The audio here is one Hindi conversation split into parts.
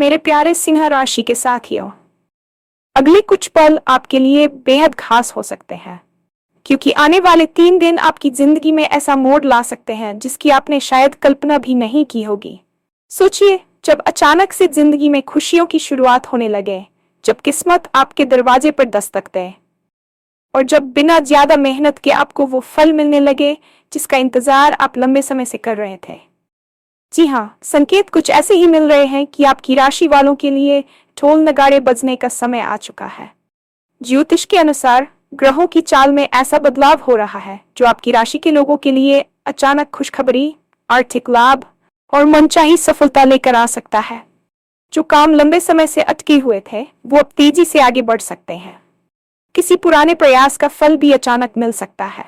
मेरे प्यारे सिंह राशि के साथियों, अगले कुछ पल आपके लिए बेहद खास हो सकते हैं, क्योंकि आने वाले 3 दिन आपकी जिंदगी में ऐसा मोड़ ला सकते हैं जिसकी आपने शायद कल्पना भी नहीं की होगी। सोचिए, जब अचानक से जिंदगी में खुशियों की शुरुआत होने लगे, जब किस्मत आपके दरवाजे पर दस्तक दे, और जब बिना ज्यादा मेहनत के आपको वो फल मिलने लगे जिसका इंतजार आप लंबे समय से कर रहे थे। जी हाँ, संकेत कुछ ऐसे ही मिल रहे हैं कि आपकी राशि वालों के लिए ढोल नगाड़े बजने का समय आ चुका है। ज्योतिष के अनुसार ग्रहों की चाल में ऐसा बदलाव हो रहा है जो आपकी राशि के लोगों के लिए अचानक खुशखबरी, आर्थिक लाभ और मनचाही सफलता लेकर आ सकता है। जो काम लंबे समय से अटके हुए थे, वो अब तेजी से आगे बढ़ सकते हैं। किसी पुराने प्रयास का फल भी अचानक मिल सकता है।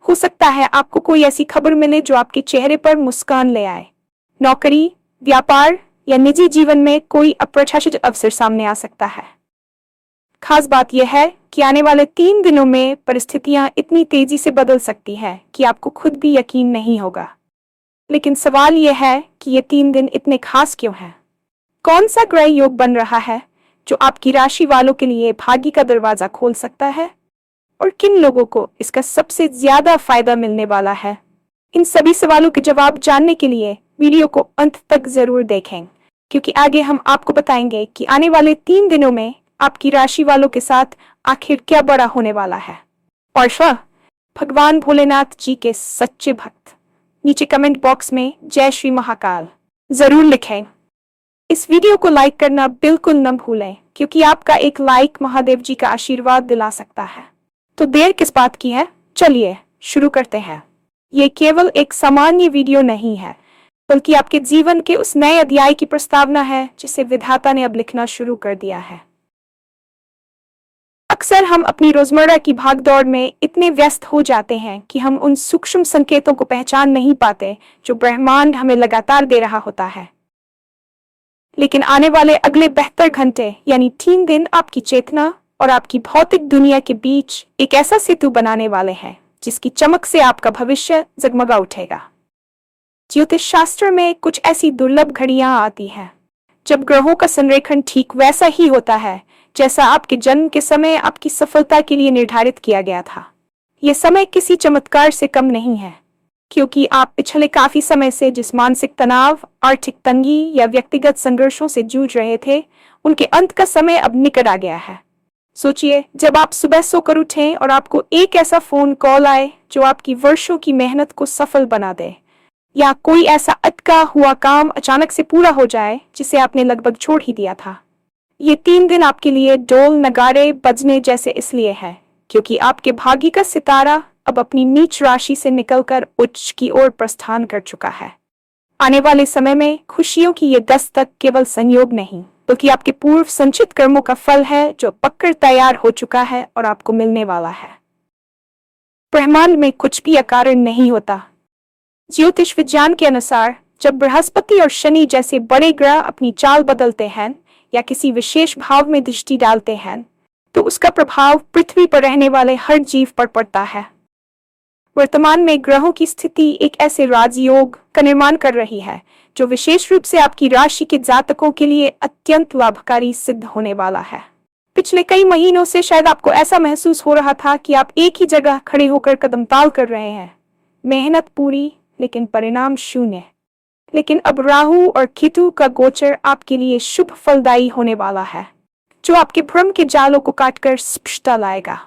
हो सकता है आपको कोई ऐसी खबर मिले जो आपके चेहरे पर मुस्कान ले आए। नौकरी, व्यापार या निजी जीवन में कोई अप्रत्याशित अवसर सामने आ सकता है। खास बात यह है कि आने वाले 3 दिनों में परिस्थितियां इतनी तेजी से बदल सकती हैं कि आपको खुद भी यकीन नहीं होगा। लेकिन सवाल यह है कि ये 3 दिन इतने खास क्यों हैं? कौन सा ग्रह योग बन रहा है जो आपकी राशि वालों के लिए भाग्य का दरवाजा खोल सकता है? और किन लोगों को इसका सबसे ज्यादा फायदा मिलने वाला है? इन सभी सवालों के जवाब जानने के लिए वीडियो को अंत तक जरूर देखें, क्योंकि आगे हम आपको बताएंगे कि आने वाले 3 दिनों में आपकी राशि वालों के साथ आखिर क्या बड़ा होने वाला है। और भगवान भोलेनाथ जी के सच्चे भक्त नीचे कमेंट बॉक्स में जय श्री महाकाल जरूर लिखें। इस वीडियो को लाइक करना बिल्कुल न भूलें, क्योंकि आपका एक लाइक महादेव जी का आशीर्वाद दिला सकता है। तो देर किस बात की है, चलिए शुरू करते हैं। ये केवल एक सामान्य वीडियो नहीं है, बल्कि आपके जीवन के उस नए अध्याय की प्रस्तावना है जिसे विधाता ने अब लिखना शुरू कर दिया है। अक्सर हम अपनी रोजमर्रा की भागदौड़ में इतने व्यस्त हो जाते हैं कि हम उन सूक्ष्म संकेतों को पहचान नहीं पाते जो ब्रह्मांड हमें लगातार दे रहा होता है। लेकिन आने वाले अगले 72 घंटे यानी 3 दिन आपकी चेतना और आपकी भौतिक दुनिया के बीच एक ऐसा सेतु बनाने वाले हैं जिसकी चमक से आपका भविष्य जगमगा उठेगा। ज्योतिष शास्त्र में कुछ ऐसी दुर्लभ घड़ियां आती हैं जब ग्रहों का संरेखण ठीक वैसा ही होता है जैसा आपके जन्म के समय आपकी सफलता के लिए निर्धारित किया गया था। यह समय किसी चमत्कार से कम नहीं है, क्योंकि आप पिछले काफी समय से जिस मानसिक तनाव, आर्थिक तंगी या व्यक्तिगत संघर्षों से जूझ रहे थे, उनके अंत का समय अब निकट आ गया है। सोचिए, जब आप सुबह सोकर उठें और आपको एक ऐसा फोन कॉल आए जो आपकी वर्षों की मेहनत को सफल बना दे, या कोई ऐसा अटका हुआ काम अचानक से पूरा हो जाए जिसे आपने लगभग छोड़ ही दिया था। ये 3 दिन आपके लिए ढोल नगाड़े बजने जैसे इसलिए है क्योंकि आपके भाग्य का सितारा अब अपनी नीच राशि से निकलकर उच्च की ओर प्रस्थान कर चुका है। आने वाले समय में खुशियों की ये दस्तक केवल संयोग नहीं, बल्कि आपके पूर्व संचित कर्मों का फल है जो पककर तैयार हो चुका है और आपको मिलने वाला है। ब्रह्मांड में कुछ भी अकारण नहीं होता। ज्योतिष विज्ञान के अनुसार जब बृहस्पति और शनि जैसे बड़े ग्रह अपनी चाल बदलते हैं या किसी विशेष भाव में दृष्टि डालते हैं, तो उसका प्रभाव पृथ्वी पर रहने वाले हर जीव पर पड़ता है। वर्तमान में ग्रहों की स्थिति एक ऐसे राजयोग का निर्माण कर रही है जो विशेष रूप से आपकी राशि के जातकों के लिए अत्यंत लाभकारी सिद्ध होने वाला है। पिछले कई महीनों से शायद आपको ऐसा महसूस हो रहा था कि आप एक ही जगह खड़े होकर कदम ताल कर रहे हैं, मेहनत पूरी लेकिन परिणाम शून्य। लेकिन अब राहु और केतु का गोचर आपके लिए शुभ फलदायी होने वाला है, जो आपके भ्रम के जालों को काटकर स्पष्टता लाएगा।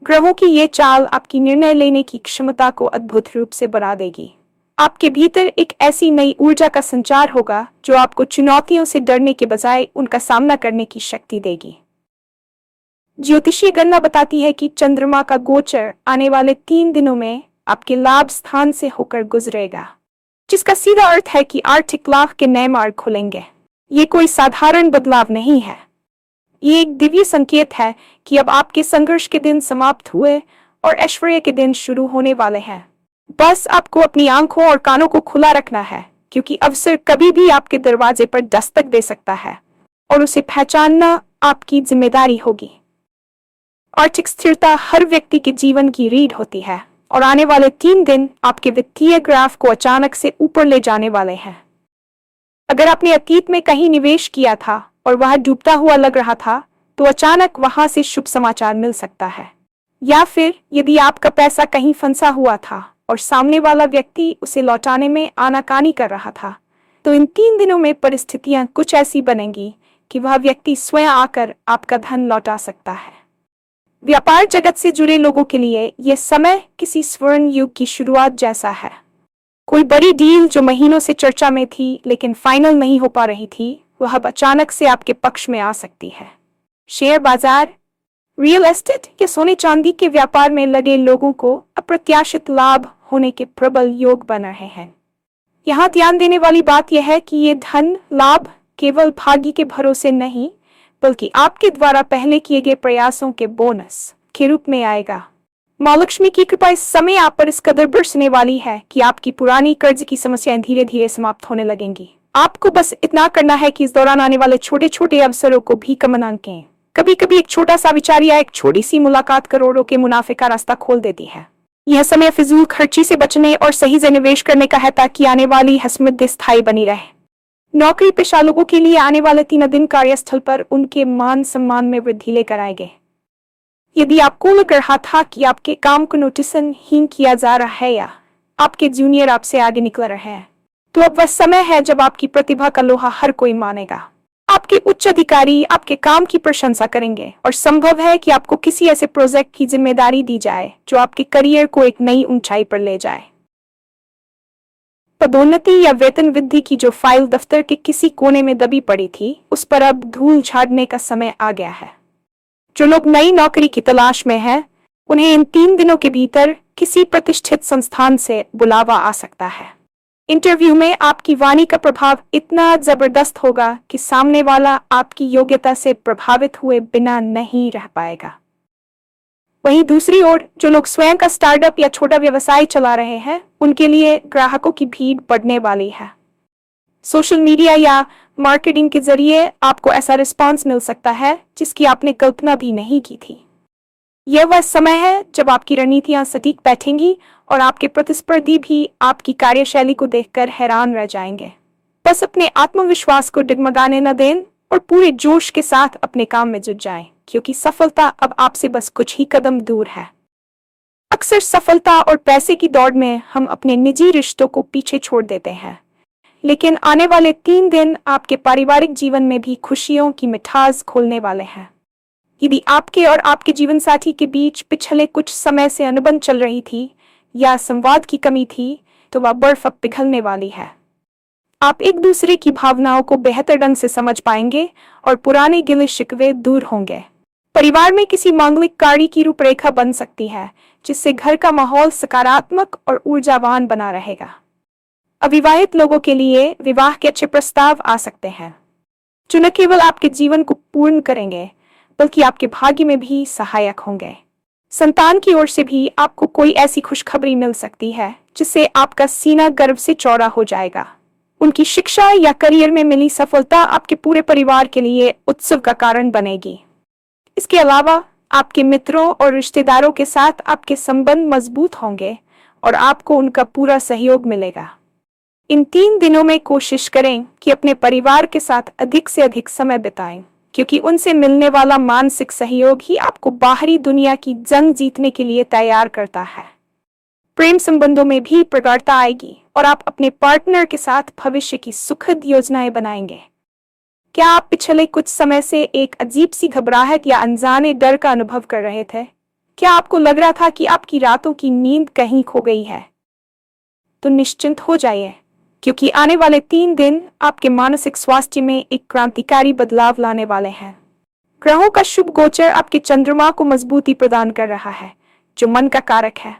ग्रहों की ये चाल आपकी निर्णय लेने की क्षमता को अद्भुत रूप से बढ़ा देगी। आपके भीतर एक ऐसी नई ऊर्जा का संचार होगा जो आपको चुनौतियों से डरने के बजाय उनका सामना करने की शक्ति देगी। ज्योतिषीय गणना बताती है कि चंद्रमा का गोचर आने वाले 3 दिनों में आपके लाभ स्थान से होकर गुजरेगा, जिसका सीधा अर्थ है कि आर्थिक लाभ के नए मार्ग खुलेंगे। ये कोई साधारण बदलाव नहीं है, ये एक दिव्य संकेत है कि अब आपके संघर्ष के दिन समाप्त हुए और ऐश्वर्य के दिन शुरू होने वाले हैं। बस आपको अपनी आंखों और कानों को खुला रखना है, क्योंकि अवसर कभी भी आपके दरवाजे पर दस्तक दे सकता है और उसे पहचानना आपकी जिम्मेदारी होगी। आर्थिक स्थिरता हर व्यक्ति के जीवन की रीढ़ होती है, और आने वाले 3 दिन आपके वित्तीय ग्राफ को अचानक से ऊपर ले जाने वाले हैं। अगर आपने अतीत में कहीं निवेश किया था और वह डूबता हुआ लग रहा था, तो अचानक वहां से शुभ समाचार मिल सकता है। या फिर यदि आपका पैसा कहीं फंसा हुआ था और सामने वाला व्यक्ति उसे लौटाने में आनाकानी कर रहा था, तो इन 3 दिनों में परिस्थितियां कुछ ऐसी बनेंगी कि वह व्यक्ति स्वयं आकर आपका धन लौटा सकता है। व्यापार जगत से जुड़े लोगों के लिए यह समय किसी स्वर्ण युग की शुरुआत जैसा है। कोई बड़ी डील जो महीनों से चर्चा में थी लेकिन फाइनल नहीं हो पा रही थी, वह अब अचानक से आपके पक्ष में आ सकती है। शेयर बाजार, रियल एस्टेट या सोने चांदी के व्यापार में लगे लोगों को अप्रत्याशित लाभ होने के प्रबल योग बन रहे हैं। यहाँ ध्यान देने वाली बात यह है कि ये धन लाभ केवल भाग्य के भरोसे नहीं, बल्कि आपके द्वारा पहले किए गए प्रयासों के बोनस के रूप में आएगा। माँ लक्ष्मी की कृपा इस समय आप पर इस कदर बरसने वाली है कि आपकी पुरानी कर्ज की समस्याएं धीरे धीरे समाप्त होने लगेंगी। आपको बस इतना करना है कि इस दौरान आने वाले छोटे छोटे अवसरों को भी कम आंकें। कभी कभी एक छोटा सा विचार या एक छोटी सी मुलाकात करोड़ों के मुनाफे का रास्ता खोल देती है। यह समय फिजूल खर्ची से बचने और सही से निवेश करने का है ताकि आने वाली समृद्धि स्थायी बनी रहे। नौकरी पेशा लोगों के लिए आने वाले 3 दिन कार्यस्थल पर उनके मान सम्मान में वृद्धि लेकर आएंगे। यदि आपको लग रहा था कि आपके काम को नोटिसहीन किया जा रहा है या आपके जूनियर आपसे आगे निकल रहे हैं, तो अब वह समय है जब आपकी प्रतिभा का लोहा हर कोई मानेगा। आपके उच्च अधिकारी आपके काम की प्रशंसा करेंगे और संभव है कि आपको किसी ऐसे प्रोजेक्ट की जिम्मेदारी दी जाए जो आपके करियर को एक नई ऊंचाई पर ले जाए। पदोन्नति या वेतन वृद्धि की जो फाइल दफ्तर के किसी कोने में दबी पड़ी थी, उस पर अब धूल झाड़ने का समय आ गया है। जो लोग नई नौकरी की तलाश में हैं, उन्हें इन 3 दिनों के भीतर किसी प्रतिष्ठित संस्थान से बुलावा आ सकता है। इंटरव्यू में आपकी वाणी का प्रभाव इतना जबरदस्त होगा कि सामने वाला आपकी योग्यता से प्रभावित हुए बिना नहीं रह पाएगा। वहीं दूसरी ओर जो लोग स्वयं का स्टार्टअप या छोटा व्यवसाय चला रहे हैं, उनके लिए ग्राहकों की भीड़ बढ़ने वाली है। सोशल मीडिया या मार्केटिंग के जरिए आपको ऐसा रिस्पांस मिल सकता है जिसकी आपने कल्पना भी नहीं की थी। यह वह समय है जब आपकी रणनीतियां सटीक बैठेंगी और आपके प्रतिस्पर्धी भी आपकी कार्यशैली को देखकर हैरान रह जाएंगे। बस अपने आत्मविश्वास को डगमगाने न दें और पूरे जोश के साथ अपने काम में जुट जाएं, क्योंकि सफलता अब आपसे बस कुछ ही कदम दूर है। अक्सर सफलता और पैसे की दौड़ में हम अपने निजी रिश्तों को पीछे छोड़ देते हैं, लेकिन आने वाले 3 दिन आपके पारिवारिक जीवन में भी खुशियों की मिठास खोलने वाले हैं। यदि आपके और आपके जीवन साथी के बीच पिछले कुछ समय से अनुबंध चल रही थी या संवाद की कमी थी, तो वह बर्फ अब पिघलने वाली है। आप एक दूसरे की भावनाओं को बेहतर ढंग से समझ पाएंगे और पुराने गिले शिकवे दूर होंगे। परिवार में किसी मांगलिक कार्य की रूपरेखा बन सकती है, जिससे घर का माहौल सकारात्मक और ऊर्जावान बना रहेगा। अविवाहित लोगों के लिए विवाह के अच्छे प्रस्ताव आ सकते हैं, जो न केवल आपके जीवन को पूर्ण करेंगे, बल्कि आपके भाग्य में भी सहायक होंगे। संतान की ओर से भी आपको कोई ऐसी खुशखबरी मिल सकती है जिससे आपका सीना गर्व से चौड़ा हो जाएगा। उनकी शिक्षा या करियर में मिली सफलता आपके पूरे परिवार के लिए उत्सव का कारण बनेगी। इसके अलावा आपके मित्रों और रिश्तेदारों के साथ आपके संबंध मजबूत होंगे और आपको उनका पूरा सहयोग मिलेगा। इन 3 दिनों में कोशिश करें कि अपने परिवार के साथ अधिक से अधिक समय बिताएं, क्योंकि उनसे मिलने वाला मानसिक सहयोग ही आपको बाहरी दुनिया की जंग जीतने के लिए तैयार करता है। प्रेम संबंधों में भी प्रगाढ़ता आएगी और आप अपने पार्टनर के साथ भविष्य की सुखद योजनाएं बनाएंगे। क्या आप पिछले कुछ समय से एक अजीब सी घबराहट या अनजाने डर का अनुभव कर रहे थे? क्या आपको लग रहा था कि आपकी रातों की नींद कहीं खो गई है? तो निश्चिंत हो जाइए, क्योंकि आने वाले 3 दिन आपके मानसिक स्वास्थ्य में एक क्रांतिकारी बदलाव लाने वाले हैं। ग्रहों का शुभ गोचर आपके चंद्रमा को मजबूती प्रदान कर रहा है, जो मन का कारक है।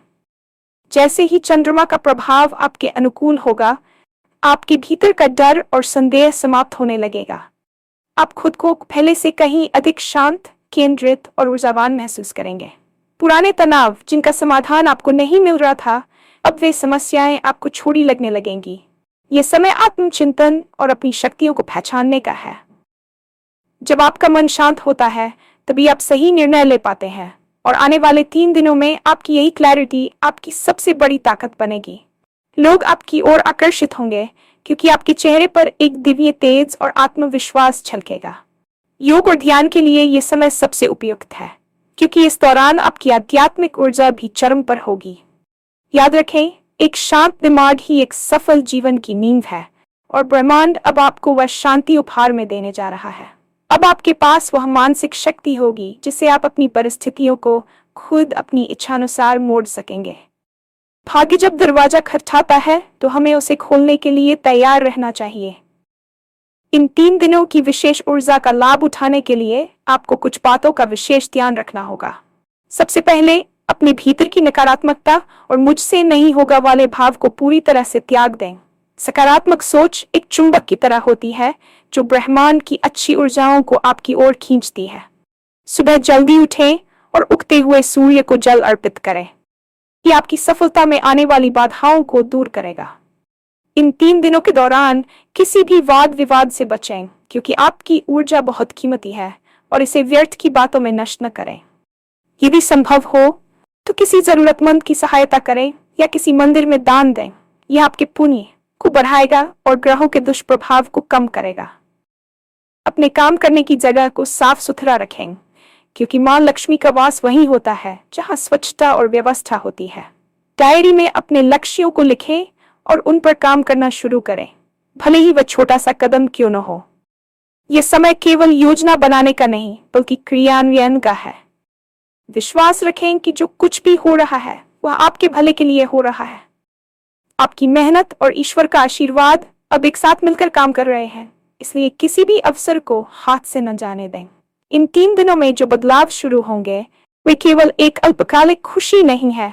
जैसे ही चंद्रमा का प्रभाव आपके अनुकूल होगा, आपके भीतर का डर और संदेह समाप्त होने लगेगा। आप खुद को पहले से कहीं अधिक शांत, केंद्रित और ऊर्जावान महसूस करेंगे। पुराने तनाव जिनका समाधान आपको नहीं मिल रहा था, अब वे समस्याएं आपको छोटी लगने लगेंगी। ये समय आत्मचिंतन और अपनी शक्तियों को पहचानने का है। जब आपका मन शांत होता है, तभी आप सही निर्णय ले पाते हैं और आने वाले 3 दिनों में आपकी यही क्लैरिटी आपकी सबसे बड़ी ताकत बनेगी। लोग आपकी ओर आकर्षित होंगे, क्योंकि आपके चेहरे पर एक दिव्य तेज और आत्मविश्वास छलकेगा। योग और ध्यान के लिए ये समय सबसे उपयुक्त है, क्योंकि इस दौरान आपकी आध्यात्मिक ऊर्जा भी चरम पर होगी। याद रखें, एक शांत दिमाग ही एक सफल जीवन की नींव है, और ब्रह्मांड अब आपको वह शांति उपहार में देने जा रहा है। अब आपके पास वह मानसिक शक्ति होगी जिससे आप अपनी परिस्थितियों को खुद अपनी इच्छानुसार मोड़ सकेंगे। भाग्य जब दरवाजा खटखटाता है तो हमें उसे खोलने के लिए तैयार रहना चाहिए। इन 3 दिनों की विशेष ऊर्जा का लाभ उठाने के लिए आपको कुछ बातों का विशेष ध्यान रखना होगा। सबसे पहले, अपने भीतर की नकारात्मकता और मुझसे नहीं होगा वाले भाव को पूरी तरह से त्याग दें। सकारात्मक सोच एक चुंबक की तरह होती है जो ब्रह्मांड की अच्छी ऊर्जाओं को आपकी ओर खींचती है। सुबह जल्दी उठें और उगते हुए सूर्य को जल अर्पित करें। ये आपकी सफलता में आने वाली बाधाओं को दूर करेगा। इन 3 दिनों के दौरान किसी भी वाद विवाद से बचें, क्योंकि आपकी ऊर्जा बहुत कीमती है, और इसे व्यर्थ की बातों में नष्ट न करें। यदि संभव हो तो किसी जरूरतमंद की सहायता करें या किसी मंदिर में दान दें। यह आपके पुण्य को बढ़ाएगा और ग्रहों के दुष्प्रभाव को कम करेगा। अपने काम करने की जगह को साफ सुथरा रखें, क्योंकि मां लक्ष्मी का वास वहीं होता है जहां स्वच्छता और व्यवस्था होती है। डायरी में अपने लक्ष्यों को लिखें और उन पर काम करना शुरू करें, भले ही वह छोटा सा कदम क्यों न हो। यह समय केवल योजना बनाने का नहीं, बल्कि क्रियान्वयन का है। विश्वास रखें कि जो कुछ भी हो रहा है वह आपके भले के लिए हो रहा है। आपकी मेहनत और ईश्वर का आशीर्वाद अब एक साथ मिलकर काम कर रहे हैं, इसलिए किसी भी अवसर को हाथ से न जाने दें। इन 3 दिनों में जो बदलाव शुरू होंगे वे केवल एक अल्पकालिक खुशी नहीं है,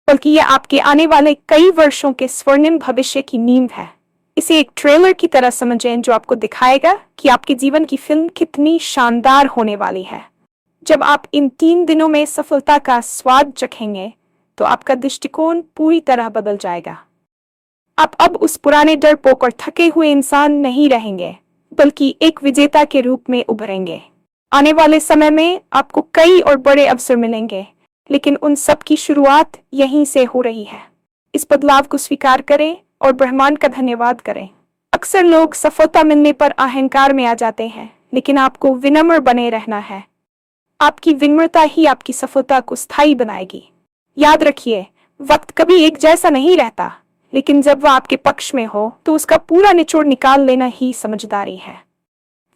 बल्कि यह आपके आने वाले कई वर्षों के स्वर्णिम भविष्य की नींव है। इसे एक ट्रेलर की तरह समझें जो आपको दिखाएगा कि आपके जीवन की फिल्म कितनी शानदार होने वाली है। जब आप इन 3 दिनों में सफलता का स्वाद चखेंगे तो आपका दृष्टिकोण पूरी तरह बदल जाएगा। आप अब उस पुराने डरपोक और थके हुए इंसान नहीं रहेंगे, बल्कि एक विजेता के रूप में उभरेंगे। आने वाले समय में आपको कई और बड़े अवसर मिलेंगे, लेकिन उन सब की शुरुआत यहीं से हो रही है। इस बदलाव को स्वीकार करें और ब्रह्मांड का धन्यवाद करें। अक्सर लोग सफलता मिलने पर अहंकार में आ जाते हैं, लेकिन आपको विनम्र बने रहना है। आपकी विनम्रता ही आपकी सफलता को स्थायी बनाएगी। याद रखिए, वक्त कभी एक जैसा नहीं रहता, लेकिन जब वह आपके पक्ष में हो तो उसका पूरा निचोड़ निकाल लेना ही समझदारी है।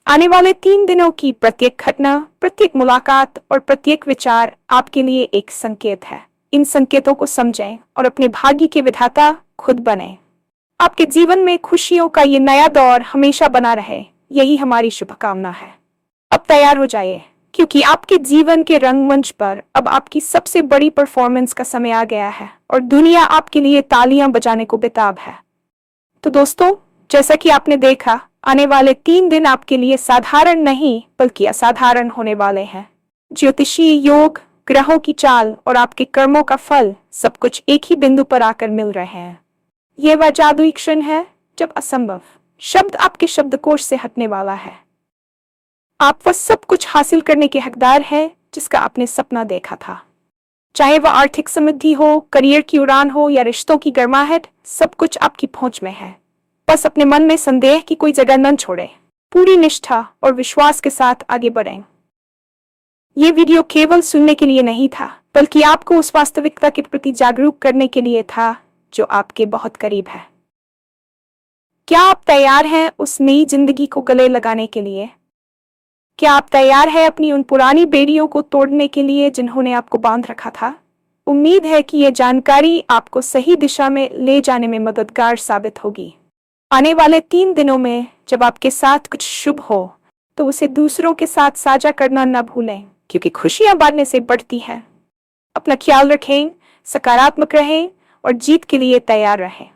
आने वाले 3 दिनों की प्रत्येक घटना, प्रत्येक मुलाकात और प्रत्येक विचार आपके लिए एक संकेत है। इन संकेतों को समझें और अपने भाग्य के विधाता खुद बने। आपके जीवन में खुशियों का ये नया दौर हमेशा बना रहे, यही हमारी शुभकामना है। अब तैयार हो जाइए, क्योंकि आपके जीवन के रंगमंच पर अब आपकी सबसे बड़ी परफॉर्मेंस का समय आ गया है और दुनिया आपके लिए तालियां बजाने को बेताब है। तो दोस्तों, जैसा कि आपने देखा, आने वाले 3 दिन आपके लिए साधारण नहीं बल्कि असाधारण होने वाले हैं। ज्योतिषीय योग, ग्रहों की चाल और आपके कर्मों का फल सब कुछ एक ही बिंदु पर आकर मिल रहे हैं। यह वह जादुई क्षण है जब असंभव शब्द आपके शब्दकोश से हटने वाला है। आप वह सब कुछ हासिल करने के हकदार हैं जिसका आपने सपना देखा था। चाहे वह आर्थिक समृद्धि हो, करियर की उड़ान हो या रिश्तों की गर्माहट, सब कुछ आपकी पहुंच में है। बस अपने मन में संदेह की कोई जगह न छोड़ें। पूरी निष्ठा और विश्वास के साथ आगे बढ़ें। ये वीडियो केवल सुनने के लिए नहीं था, बल्कि आपको उस वास्तविकता के प्रति जागरूक करने के लिए था जो आपके बहुत करीब है। क्या आप तैयार हैं उस नई जिंदगी को गले लगाने के लिए? क्या आप तैयार हैं अपनी उन पुरानी बेड़ियों को तोड़ने के लिए जिन्होंने आपको बांध रखा था? उम्मीद है कि यह जानकारी आपको सही दिशा में ले जाने में मददगार साबित होगी। आने वाले 3 दिनों में जब आपके साथ कुछ शुभ हो तो उसे दूसरों के साथ साझा करना न भूलें, क्योंकि खुशियां बांटने से बढ़ती हैं। अपना ख्याल रखें, सकारात्मक रहें और जीत के लिए तैयार रहें।